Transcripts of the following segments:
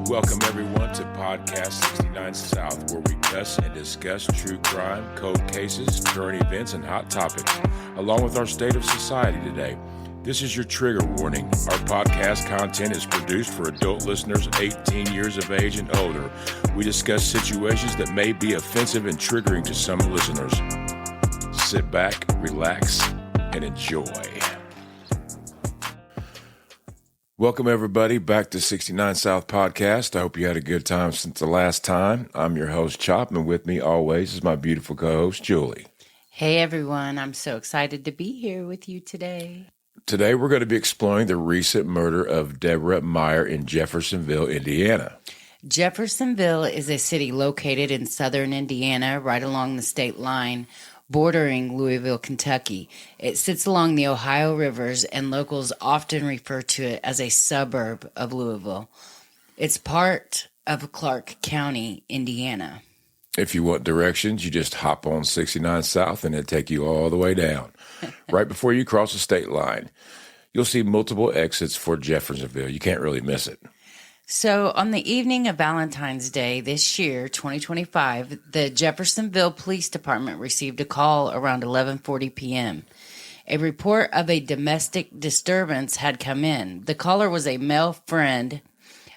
Welcome everyone to Podcast 69 South, where we cuss and discuss true crime, cold cases, current events, and hot topics, along with our state of society today. This is your trigger warning. Our podcast content is produced for adult listeners 18 years of age and older. We discuss situations that may be offensive and triggering to some listeners. Sit back, relax, and enjoy. Welcome, everybody, back to 69 South Podcast. I hope you had a good time since the last time. I'm your host, Chop, and with me always is my beautiful co-host, Julie. Hey, everyone. I'm so excited to be here with you today. Today, we're going to be exploring the recent murder of Deborah Meyer in Jeffersonville, Indiana. Jeffersonville is a city located in southern Indiana, right along the state line, bordering Louisville, Kentucky. It sits along the Ohio rivers, and locals often refer to it as a suburb of Louisville. It's part of Clark County, Indiana. If you want directions, you just hop on 69 South and it'll take you all the way down. Right before you cross the state line, you'll see multiple exits for Jeffersonville. You can't really miss it. So on the evening of Valentine's Day this year, 2025, the Jeffersonville Police Department received a call around 11:40 p.m. A report of a domestic disturbance had come in. The caller was a male friend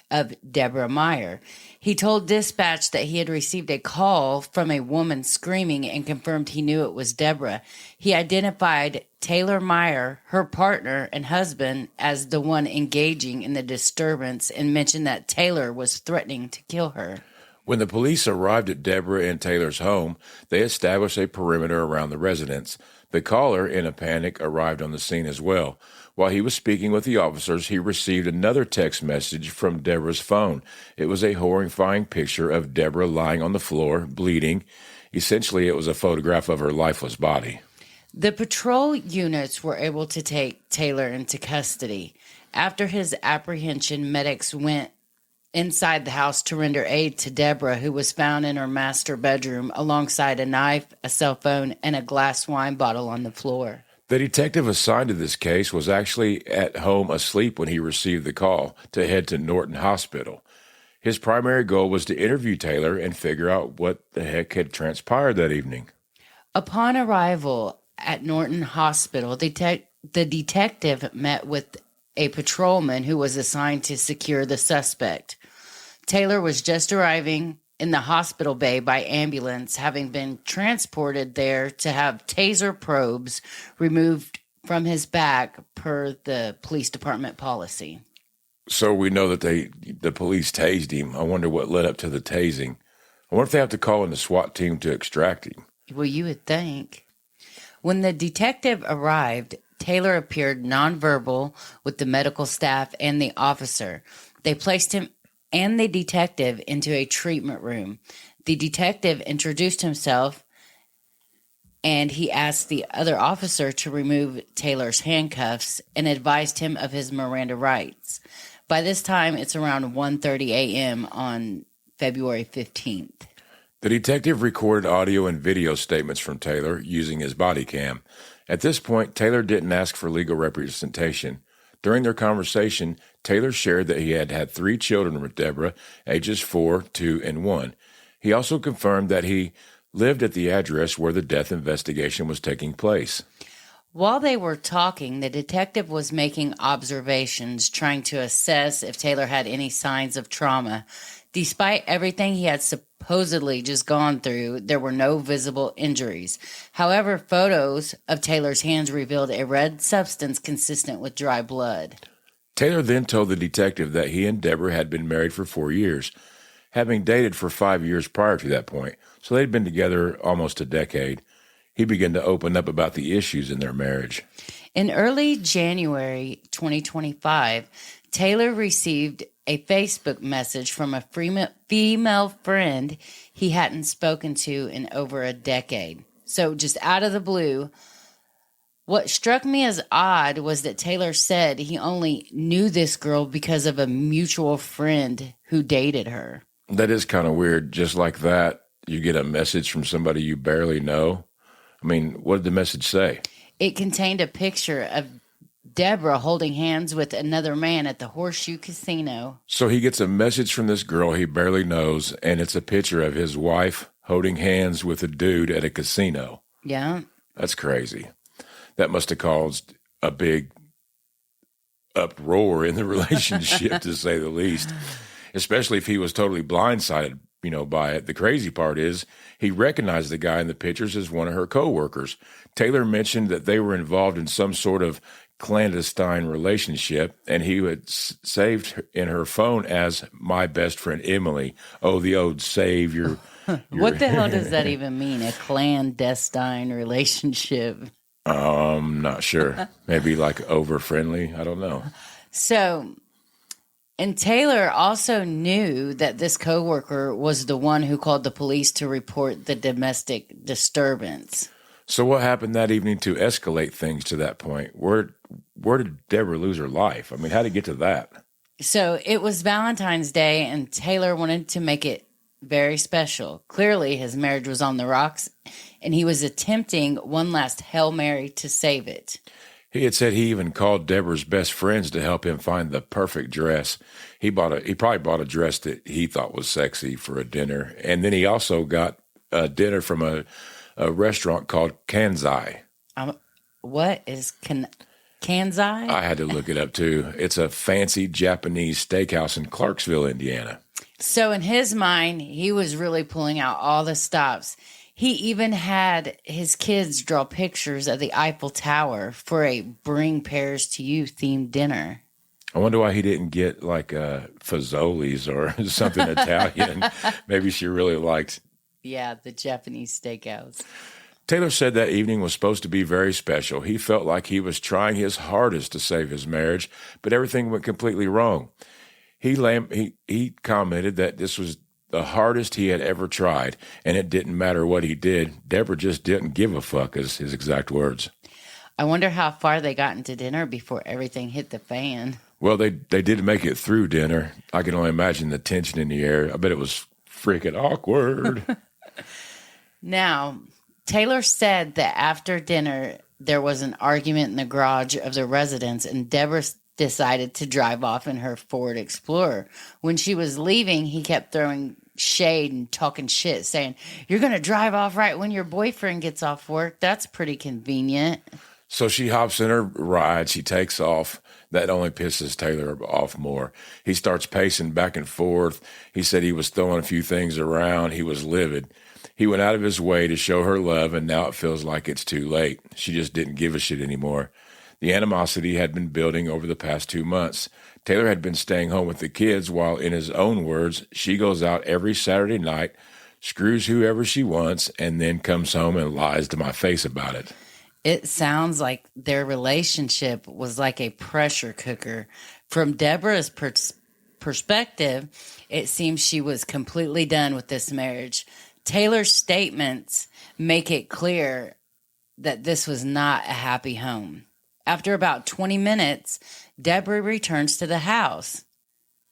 of Deborah Meyer. He told dispatch that he had received a call from a woman screaming and confirmed he knew it was Deborah. He identified Taylor Meyer, her partner and husband, as the one engaging in the disturbance and mentioned that Taylor was threatening to kill her. When the police arrived at Deborah and Taylor's home, they established a perimeter around the residence. The caller, in a panic, arrived on the scene as well. While he was speaking with the officers, he received another text message from Deborah's phone. It was a horrifying picture of Deborah lying on the floor, bleeding. Essentially, it was a photograph of her lifeless body. The patrol units were able to take Taylor into custody. After his apprehension, medics went inside the house to render aid to Deborah, who was found in her master bedroom alongside a knife, a cell phone, and a glass wine bottle on the floor. The detective assigned to this case was actually at home asleep when he received the call to head to Norton Hospital. His primary goal was to interview Taylor and figure out what the heck had transpired that evening. Upon arrival at Norton Hospital, the detective met with a patrolman who was assigned to secure the suspect. Taylor was just arriving in the hospital bay by ambulance, having been transported there to have taser probes removed from his back per the police department policy. So we know that the police tased him. I wonder what led up to the tasing. I wonder if they have to call in the SWAT team to extract him. Well, you would think. When the detective arrived, Taylor appeared nonverbal with the medical staff and the officer. They placed him and the detective into a treatment room. The detective introduced himself, and he asked the other officer to remove Taylor's handcuffs and advised him of his Miranda rights. By this time, it's around 1:30 a.m. on February 15th. The detective recorded audio and video statements from Taylor using his body cam. At this point, Taylor didn't ask for legal representation. During their conversation, Taylor shared that he had had 3 children with Deborah, ages 4, 2, and 1. He also confirmed that he lived at the address where the death investigation was taking place. While they were talking, the detective was making observations, trying to assess if Taylor had any signs of trauma. Despite everything he had supposedly just gone through, there were no visible injuries. However, photos of Taylor's hands revealed a red substance consistent with dry blood. Taylor then told the detective that he and Deborah had been married for 4 years, having dated for 5 years prior to that point, so they'd been together almost a decade. He began to open up about the issues in their marriage. In early January 2025, Taylor received a Facebook message from a female friend he hadn't spoken to in over a decade. So just out of the blue, what struck me as odd was that Taylor said he only knew this girl because of a mutual friend who dated her. That is kind of weird. Just like that, you get a message from somebody you barely know. I mean, what did the message say? It contained a picture of Deborah holding hands with another man at the Horseshoe Casino. So he gets a message from this girl he barely knows, and it's a picture of his wife holding hands with a dude at a casino. Yeah. That's crazy. That must have caused a big uproar in the relationship, to say the least, especially if he was totally blindsided, by it. The crazy part is he recognized the guy in the pictures as one of her coworkers. Taylor mentioned that they were involved in some sort of clandestine relationship, and he had saved in her phone as my best friend Emily. Oh, the old save your What the hell does that even mean? A clandestine relationship? Not sure. Maybe like over friendly. I don't know. So, and Taylor also knew that this coworker was the one who called the police to report the domestic disturbance. So what happened that evening to escalate things to that point? Where did Deborah lose her life? I mean, how did it get to that? So it was Valentine's Day, and Taylor wanted to make it very special. Clearly, his marriage was on the rocks, and he was attempting one last Hail Mary to save it. He had said he even called Deborah's best friends to help him find the perfect dress. He probably bought a dress that he thought was sexy for a dinner, and then he also got a dinner from a restaurant called Kanzai. What is Kanzai? I had to look it up too. It's a fancy Japanese steakhouse in Clarksville, Indiana. So in his mind, he was really pulling out all the stops. He even had his kids draw pictures of the Eiffel Tower for a Bring Pears to You themed dinner. I wonder why he didn't get like Fazoli's or something Italian. Maybe she really liked. Yeah, the Japanese steakhouse. Taylor said that evening was supposed to be very special. He felt like he was trying his hardest to save his marriage, but everything went completely wrong. He commented that this was the hardest he had ever tried, and it didn't matter what he did. Deborah just didn't give a fuck, is his exact words. I wonder how far they got into dinner before everything hit the fan. Well, they did make it through dinner. I can only imagine the tension in the air. I bet it was freaking awkward. Now, Taylor said that after dinner, there was an argument in the garage of the residence, and Deborah decided to drive off in her Ford Explorer. When she was leaving, he kept throwing shade and talking shit, saying, "You're going to drive off right when your boyfriend gets off work. That's pretty convenient." So she hops in her ride. She takes off. That only pisses Taylor off more. He starts pacing back and forth. He said he was throwing a few things around. He was livid. He went out of his way to show her love, and now it feels like it's too late. She just didn't give a shit anymore. The animosity had been building over the past 2 months. Taylor had been staying home with the kids while, in his own words, she goes out every Saturday night, screws whoever she wants, and then comes home and lies to my face about it. It sounds like their relationship was like a pressure cooker. From Deborah's perspective, it seems she was completely done with this marriage. Taylor's statements make it clear that this was not a happy home. After about 20 minutes, Deborah returns to the house.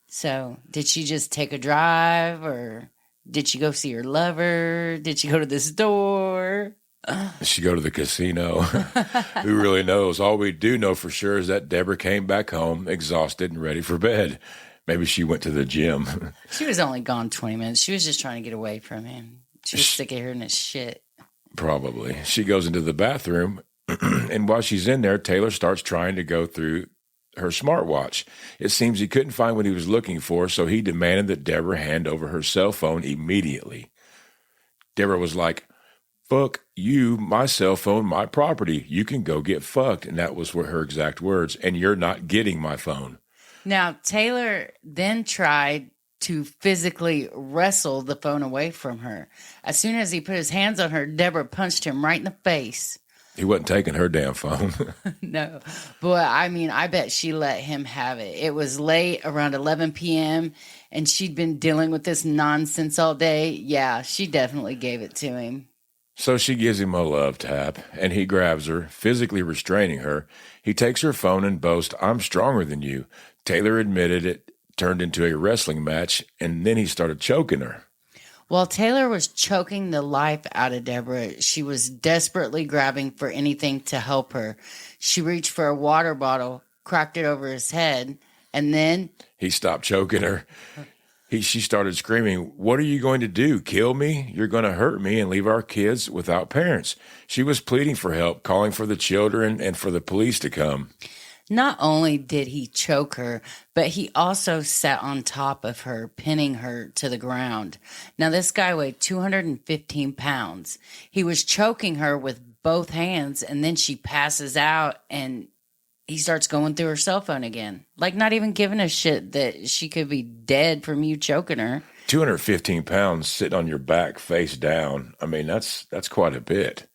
So, did she just take a drive, or did she go see her lover? Did she go to the store? Did she go to the casino? Who really knows? All we do know for sure is that Deborah came back home exhausted and ready for bed. Maybe she went to the gym. She was only gone 20 minutes. She was just trying to get away from him. She was sick of hearing his shit. Probably. She goes into the bathroom, and while she's in there, Taylor starts trying to go through her smartwatch. It seems he couldn't find what he was looking for, so he demanded that Deborah hand over her cell phone immediately. Deborah was like, "Fuck you, my cell phone, my property. You can go get fucked." And that was her exact words. "And you're not getting my phone." Now, Taylor then tried to physically wrestle the phone away from her. As soon as he put his hands on her, Deborah punched him right in the face. He wasn't taking her damn phone. No. But, I bet she let him have it. It was late, around 11 p.m., and she'd been dealing with this nonsense all day. Yeah, she definitely gave it to him. So she gives him a love tap, and he grabs her, physically restraining her. He takes her phone and boasts, "I'm stronger than you." Taylor admitted it turned into a wrestling match, and then he started choking her. While Taylor was choking the life out of Deborah, she was desperately grabbing for anything to help her. She reached for a water bottle, cracked it over his head, and then He stopped choking her. She started screaming, "What are you going to do? Kill me? You're going to hurt me and leave our kids without parents." She was pleading for help, calling for the children and for the police to come. not only did he choke her, but he also sat on top of her, pinning her to the ground. Now, this guy weighed 215 pounds. He was choking her with both hands, and then she passes out, and he starts going through her cell phone again. Like, not even giving a shit that she could be dead from you choking her. 215 pounds sitting on your back face down. I mean, that's quite a bit.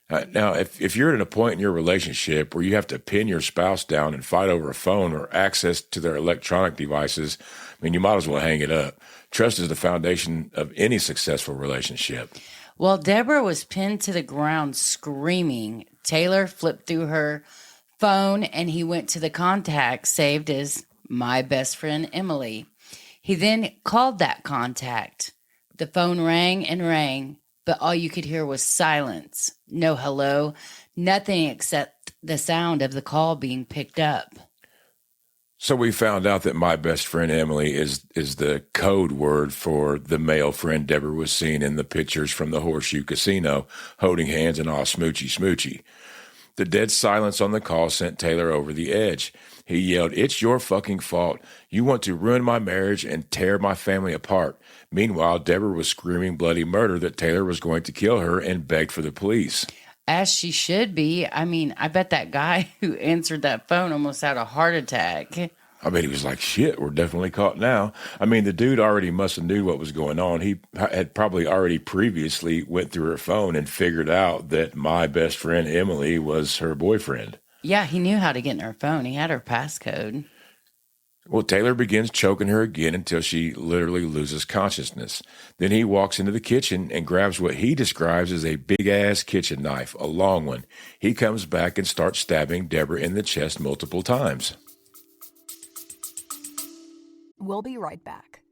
Now, if you're at a point in your relationship where you have to pin your spouse down and fight over a phone or access to their electronic devices, I mean, you might as well hang it up. Trust is the foundation of any successful relationship. While Deborah was pinned to the ground screaming, Taylor flipped through her phone and he went to the contact saved as my best friend Emily. He then called that contact. The phone rang and rang, but all you could hear was silence. No hello, nothing except the sound of the call being picked up. So we found out that my best friend Emily is the code word for the male friend Deborah was seen in the pictures from the Horseshoe Casino, holding hands and all smoochy smoochy. The dead silence on the call sent Taylor over the edge. He yelled, "It's your fucking fault. You want to ruin my marriage and tear my family apart." Meanwhile, Deborah was screaming bloody murder that Taylor was going to kill her and begged for the police. As she should be. I mean, I bet that guy who answered that phone almost had a heart attack. I mean, he was like, "Shit, we're definitely caught now." I mean, the dude already must have knew what was going on. He had probably already previously went through her phone and figured out that my best friend Emily was her boyfriend. Yeah, he knew how to get in her phone. He had her passcode. Well, Taylor begins choking her again until she literally loses consciousness. Then he walks into the kitchen and grabs what he describes as a big-ass kitchen knife, a long one. He comes back and starts stabbing Deborah in the chest multiple times. We'll be right back.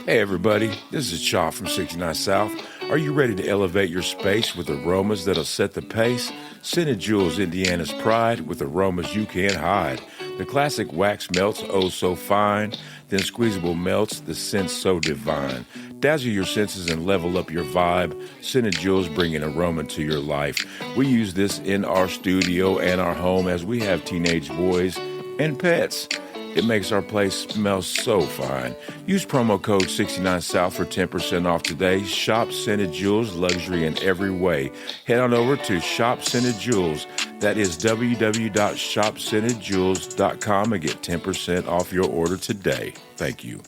Hey everybody, this is Chaw from 69 South. Are you ready to elevate your space with aromas that'll set the pace? Scented Jewels, Indiana's pride, with aromas you can't hide. The classic wax melts, oh so fine, then squeezable melts, the scent so divine. Dazzle your senses and level up your vibe. Scented Jewels bring an aroma to your life. We use this in our studio and our home as we have teenage boys and pets. It makes our place smell so fine. Use promo code 69South for 10% off today. Shop Scented Jewels, luxury in every way. Head on over to Shop Scented Jewels. That is www.shopscentedjewels.com and get 10% off your order today. Thank you.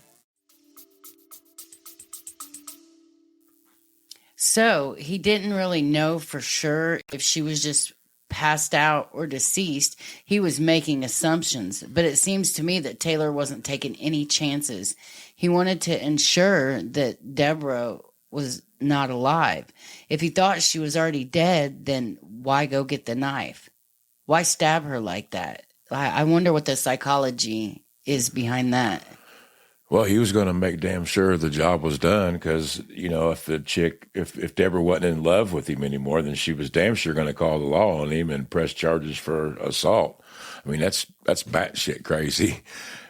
So he didn't really know for sure if she was just passed out or deceased. He was making assumptions, but it seems to me that Taylor wasn't taking any chances. He wanted to ensure that Deborah was not alive. If he thought she was already dead, then why go get the knife? Why stab her like that? I wonder what the psychology is behind that. Well, he was going to make damn sure the job was done because, you know, if Deborah wasn't in love with him anymore, then she was damn sure going to call the law on him and press charges for assault. I mean, that's batshit crazy.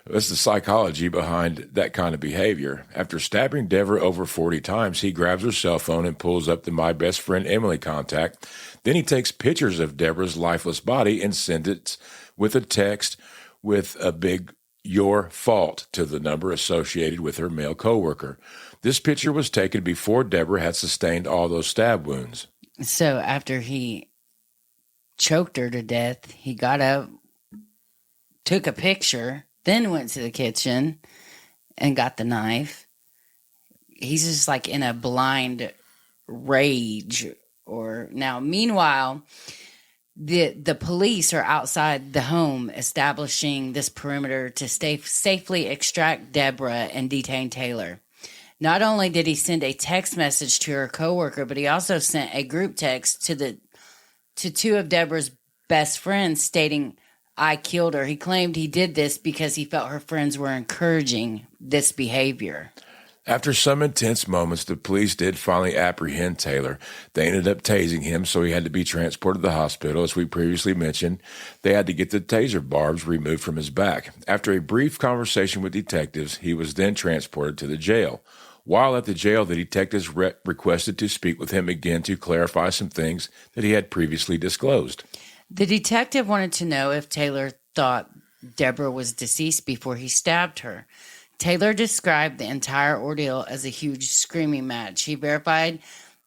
That's the psychology behind that kind of behavior. After stabbing Deborah over 40 times, he grabs her cell phone and pulls up the My Best Friend Emily contact. Then he takes pictures of Deborah's lifeless body and sends it with a text with a big "your fault" to the number associated with her male coworker. This picture was taken before Deborah had sustained all those stab wounds. So after he choked her to death, he got up, took a picture, then went to the kitchen and got the knife. He's just like in a blind rage. Meanwhile, the police are outside the home establishing this perimeter to safely extract Deborah and detain Taylor. Not only did he send a text message to her coworker, but he also sent a group text to two of Deborah's best friend, stating, "I killed her." He claimed he did this because he felt her friends were encouraging this behavior. After some intense moments, the police did finally apprehend Taylor. They ended up tasing him, so he had to be transported to the hospital. As we previously mentioned, they had to get the taser barbs removed from his back. After a brief conversation with detectives, he was then transported to the jail. While at the jail, the detectives requested to speak with him again to clarify some things that he had previously disclosed. The detective wanted to know if Taylor thought Deborah was deceased before he stabbed her. Taylor described the entire ordeal as a huge screaming match. He verified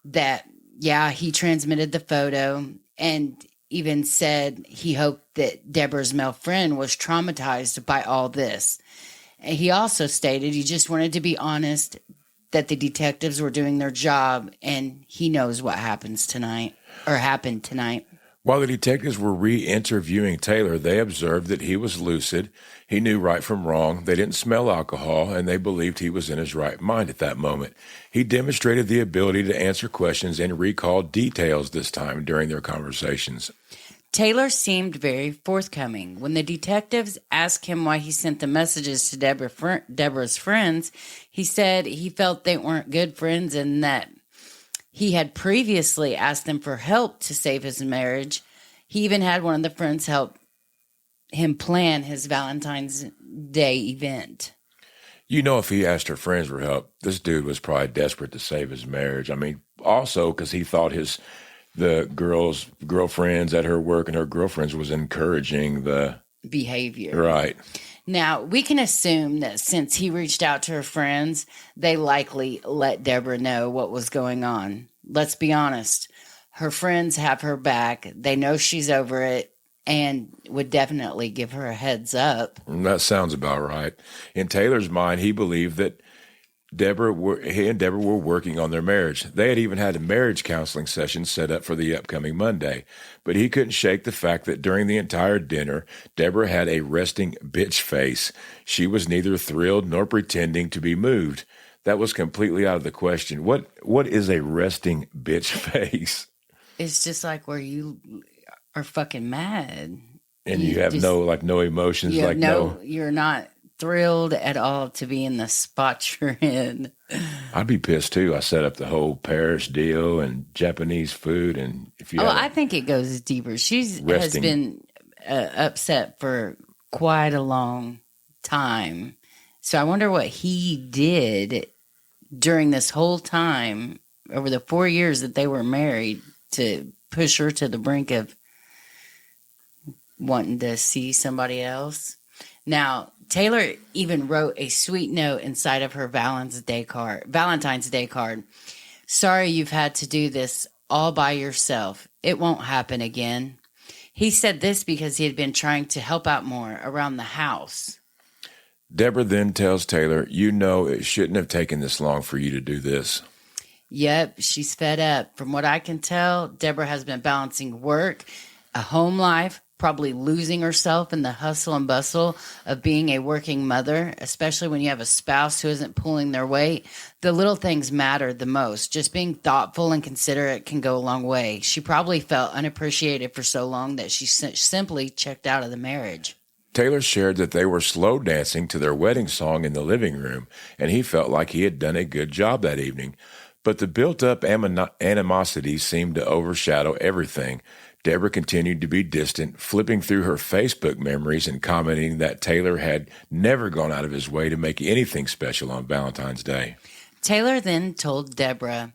that, he transmitted the photo and even said he hoped that Deborah's male friend was traumatized by all this. And he also stated he just wanted to be honest that the detectives were doing their job and he knows what happened tonight. While the detectives were re-interviewing Taylor, they observed that he was lucid. He knew right from wrong. They didn't smell alcohol, and they believed he was in his right mind at that moment. He demonstrated the ability to answer questions and recall details this time during their conversations. Taylor seemed very forthcoming. When the detectives asked him why he sent the messages to Deborah's friends, he said he felt they weren't good friends and that he had previously asked them for help to save his marriage. He even had one of the friends help him plan his Valentine's Day event. If he asked her friends for help, this dude was probably desperate to save his marriage. Also because he thought the girl's girlfriends at her work and her girlfriends was encouraging the behavior. Right. Now, we can assume that since he reached out to her friends, they likely let Deborah know what was going on. Let's be honest. Her friends have her back. They know she's over it and would definitely give her a heads up. That sounds about right. In Taylor's mind, he believed that he and Deborah were working on their marriage. They had even had a marriage counseling session set up for the upcoming Monday. But he couldn't shake the fact that during the entire dinner, Deborah had a resting bitch face. She was neither thrilled nor pretending to be moved. That was completely out of the question. What is a resting bitch face? It's just like where you are fucking mad. And you have no emotions. You're not thrilled at all to be in the spot you're in. I'd be pissed too. I set up the whole Paris deal and Japanese food, and I think it goes deeper. Has been upset for quite a long time, so I wonder what he did during this whole time over the 4 years that they were married to push her to the brink of wanting to see somebody else. Now, Taylor even wrote a sweet note inside of her Valentine's Day card. "Sorry you've had to do this all by yourself. It won't happen again." He said this because he had been trying to help out more around the house. Deborah then tells Taylor, it shouldn't have taken this long for you to do this. Yep, she's fed up. From what I can tell, Deborah has been balancing work, a home life, probably losing herself in the hustle and bustle of being a working mother, especially when you have a spouse who isn't pulling their weight. The little things matter the most. Just being thoughtful and considerate can go a long way. She probably felt unappreciated for so long that she simply checked out of the marriage. Taylor shared that they were slow dancing to their wedding song in the living room, and he felt like he had done a good job that evening. But the built-up animosity seemed to overshadow everything. Deborah continued to be distant, flipping through her Facebook memories and commenting that Taylor had never gone out of his way to make anything special on Valentine's Day. Taylor then told Deborah,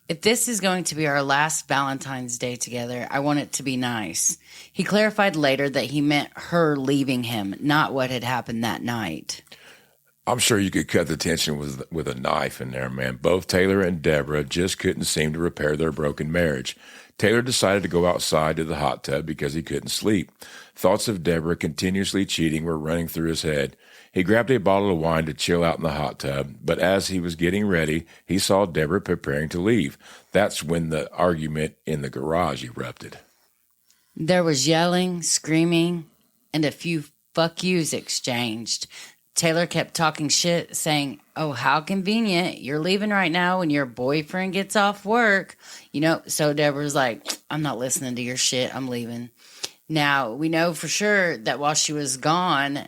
"If this is going to be our last Valentine's Day together, I want it to be nice." He clarified later that he meant her leaving him, not what had happened that night. I'm sure you could cut the tension with a knife in there, man. Both Taylor and Deborah just couldn't seem to repair their broken marriage. Taylor decided to go outside to the hot tub because he couldn't sleep. Thoughts of Deborah continuously cheating were running through his head. He grabbed a bottle of wine to chill out in the hot tub, but as he was getting ready, he saw Deborah preparing to leave. That's when the argument in the garage erupted. There was yelling, screaming, and a few fuck yous exchanged. Taylor kept talking shit, saying, "Oh, how convenient. You're leaving right now when your boyfriend gets off work." So Deborah's like, "I'm not listening to your shit. I'm leaving." Now, we know for sure that while she was gone,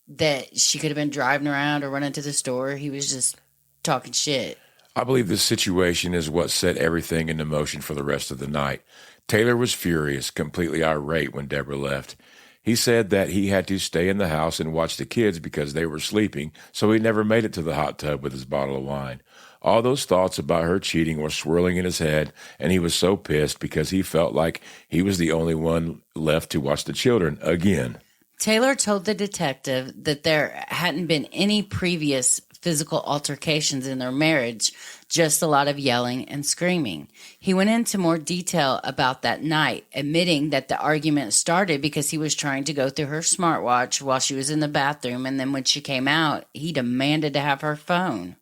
that she could have been driving around or running to the store. He was just talking shit. I believe this situation is what set everything into motion for the rest of the night. Taylor was furious, completely irate when Deborah left. He said that he had to stay in the house and watch the kids because they were sleeping, so he never made it to the hot tub with his bottle of wine. All those thoughts about her cheating were swirling in his head, and he was so pissed because he felt like he was the only one left to watch the children again. Taylor told the detective that there hadn't been any previous physical altercations in their marriage, just a lot of yelling and screaming. He went into more detail about that night, admitting that the argument started because he was trying to go through her smartwatch while she was in the bathroom, and then when she came out, he demanded to have her phone.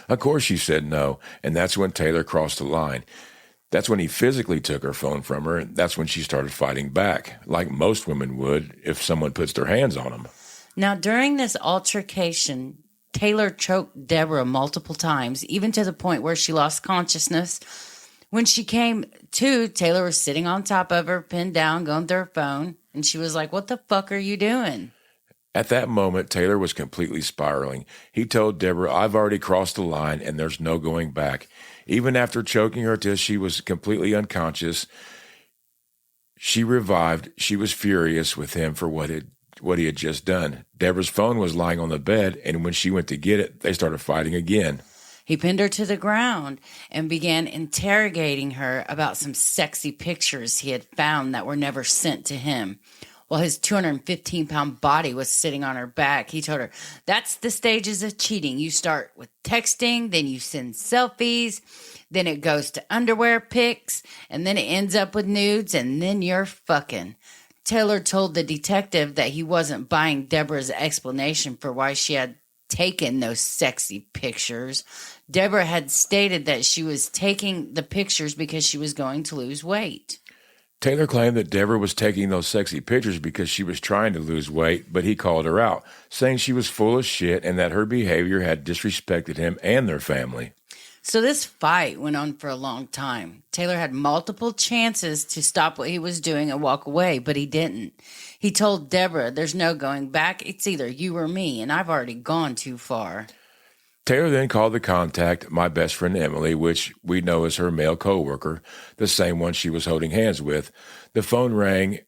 Of course she said no, and that's when Taylor crossed the line. That's when he physically took her phone from her, and that's when she started fighting back, like most women would if someone puts their hands on them. Now, during this altercation, Taylor choked Deborah multiple times, even to the point where she lost consciousness. When she came to, Taylor was sitting on top of her, pinned down, going through her phone, and she was like, "What the fuck are you doing?" At that moment, Taylor was completely spiraling. He told Deborah, "I've already crossed the line and there's no going back." Even after choking her till she was completely unconscious, she revived. She was furious with him for what he had just done. Deborah's phone was lying on the bed, and when she went to get it, they started fighting again. He pinned her to the ground and began interrogating her about some sexy pictures he had found that were never sent to him. While his 215-pound body was sitting on her back, he told her, "That's the stages of cheating. You start with texting, then you send selfies, then it goes to underwear pics, and then it ends up with nudes, and then you're fucking." Taylor told the detective that he wasn't buying Deborah's explanation for why she had taken those sexy pictures. Deborah had stated that she was taking the pictures because she was going to lose weight. Taylor claimed that Deborah was taking those sexy pictures because she was trying to lose weight, but he called her out, saying she was full of shit and that her behavior had disrespected him and their family. So this fight went on for a long time. Taylor had multiple chances to stop what he was doing and walk away, but he didn't. He told Deborah, "There's no going back. It's either you or me, and I've already gone too far." Taylor then called the contact, my best friend Emily, which we know as her male co-worker, the same one she was holding hands with. The phone rang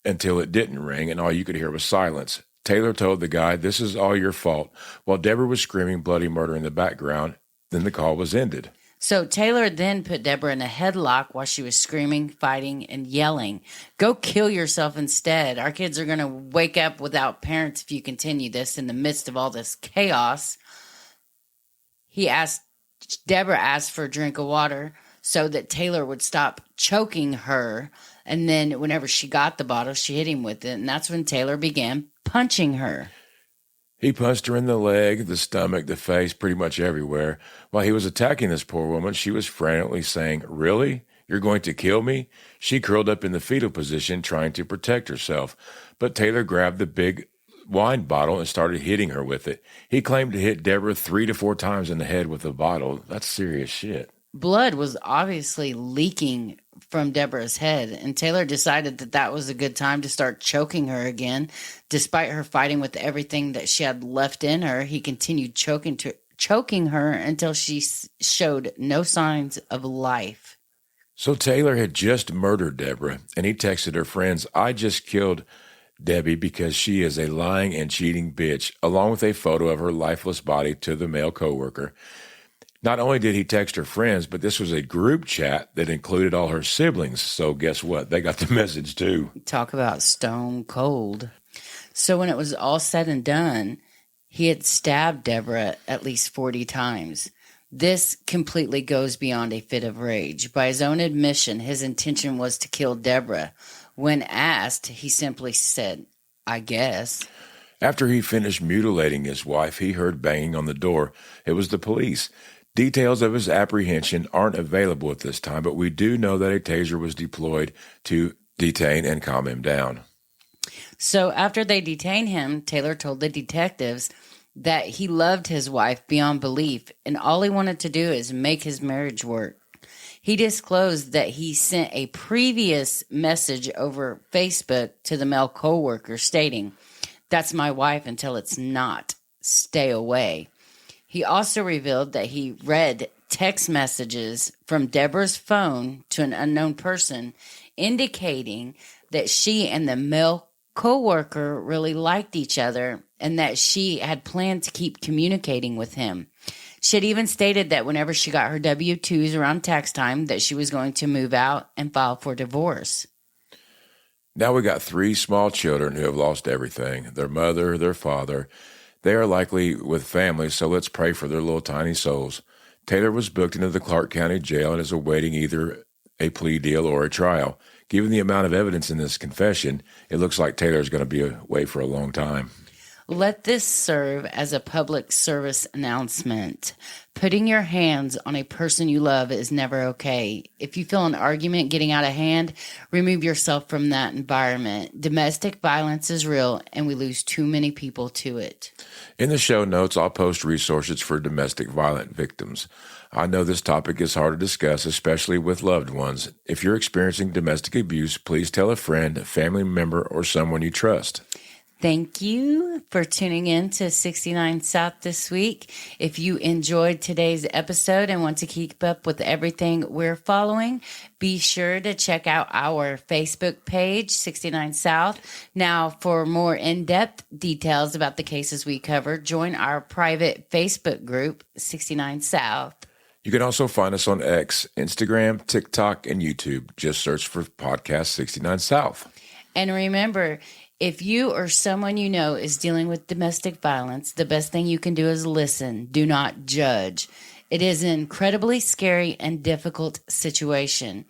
until it didn't ring, and all you could hear was silence. Taylor told the guy, "This is all your fault," while Deborah was screaming bloody murder in the background. Then the call was ended. So Taylor then put Deborah in a headlock while she was screaming, fighting, and yelling. "Go kill yourself instead. Our kids are going to wake up without parents if you continue this in the midst of all this chaos." Deborah asked for a drink of water so that Taylor would stop choking her. And then whenever she got the bottle, she hit him with it. And that's when Taylor began punching her. He punched her in the leg, the stomach, the face, pretty much everywhere. While he was attacking this poor woman, she was frantically saying, "Really? You're going to kill me?" She curled up in the fetal position, trying to protect herself. But Taylor grabbed the big wine bottle and started hitting her with it. He claimed to hit Deborah 3 to 4 times in the head with the bottle. That's serious shit. Blood was obviously leaking from Deborah's head, and Taylor decided that that was a good time to start choking her again. Despite her fighting with everything that she had left in her, he continued choking her until she showed no signs of life. So Taylor had just murdered Deborah, and he texted her friends, "I just killed Debbie because she is a lying and cheating bitch," along with a photo of her lifeless body to the male coworker. Not only did he text her friends, but this was a group chat that included all her siblings. So guess what? They got the message too. Talk about stone cold. So when it was all said and done, he had stabbed Deborah at least 40 times. This completely goes beyond a fit of rage. By his own admission, his intention was to kill Deborah. When asked, he simply said, "I guess." After he finished mutilating his wife, he heard banging on the door. It was the police. Details of his apprehension aren't available at this time, but we do know that a taser was deployed to detain and calm him down. So after they detained him, Taylor told the detectives that he loved his wife beyond belief, and all he wanted to do is make his marriage work. He disclosed that he sent a previous message over Facebook to the male coworker stating, "That's my wife until it's not. Stay away." He also revealed that he read text messages from Deborah's phone to an unknown person, indicating that she and the male coworker really liked each other and that she had planned to keep communicating with him. She had even stated that whenever she got her W-2s around tax time, that she was going to move out and file for divorce. Now we got 3 small children who have lost everything, their mother, their father. They are likely with families, so let's pray for their little tiny souls. Taylor was booked into the Clark County Jail and is awaiting either a plea deal or a trial. Given the amount of evidence in this confession, it looks like Taylor is going to be away for a long time. Let this serve as a public service announcement. Putting your hands on a person you love is never okay. If you feel an argument getting out of hand, remove yourself from that environment. Domestic violence is real, and we lose too many people to it. In the show notes, I'll post resources for domestic violence victims. I know this topic is hard to discuss, especially with loved ones. If you're experiencing domestic abuse, please tell a friend, a family member, or someone you trust. Thank you for tuning in to 69 South this week. If you enjoyed today's episode and want to keep up with everything we're following, be sure to check out our Facebook page, 69 South. Now, for more in-depth details about the cases we covered, join our private Facebook group, 69 South. You can also find us on X, Instagram, TikTok, and YouTube. Just search for Podcast 69 South. And remember, if you or someone you know is dealing with domestic violence, the best thing you can do is listen. Do not judge. It is an incredibly scary and difficult situation,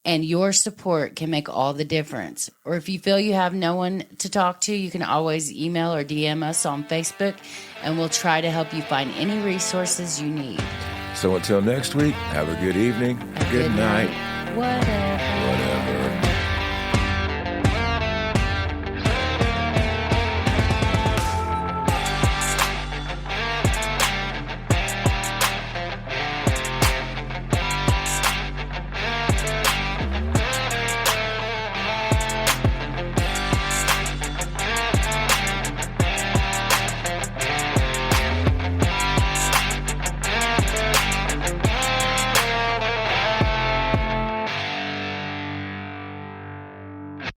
and your support can make all the difference. Or if you feel you have no one to talk to, you can always email or DM us on Facebook, and we'll try to help you find any resources you need. So until next week, have a good evening, good night. Whatever.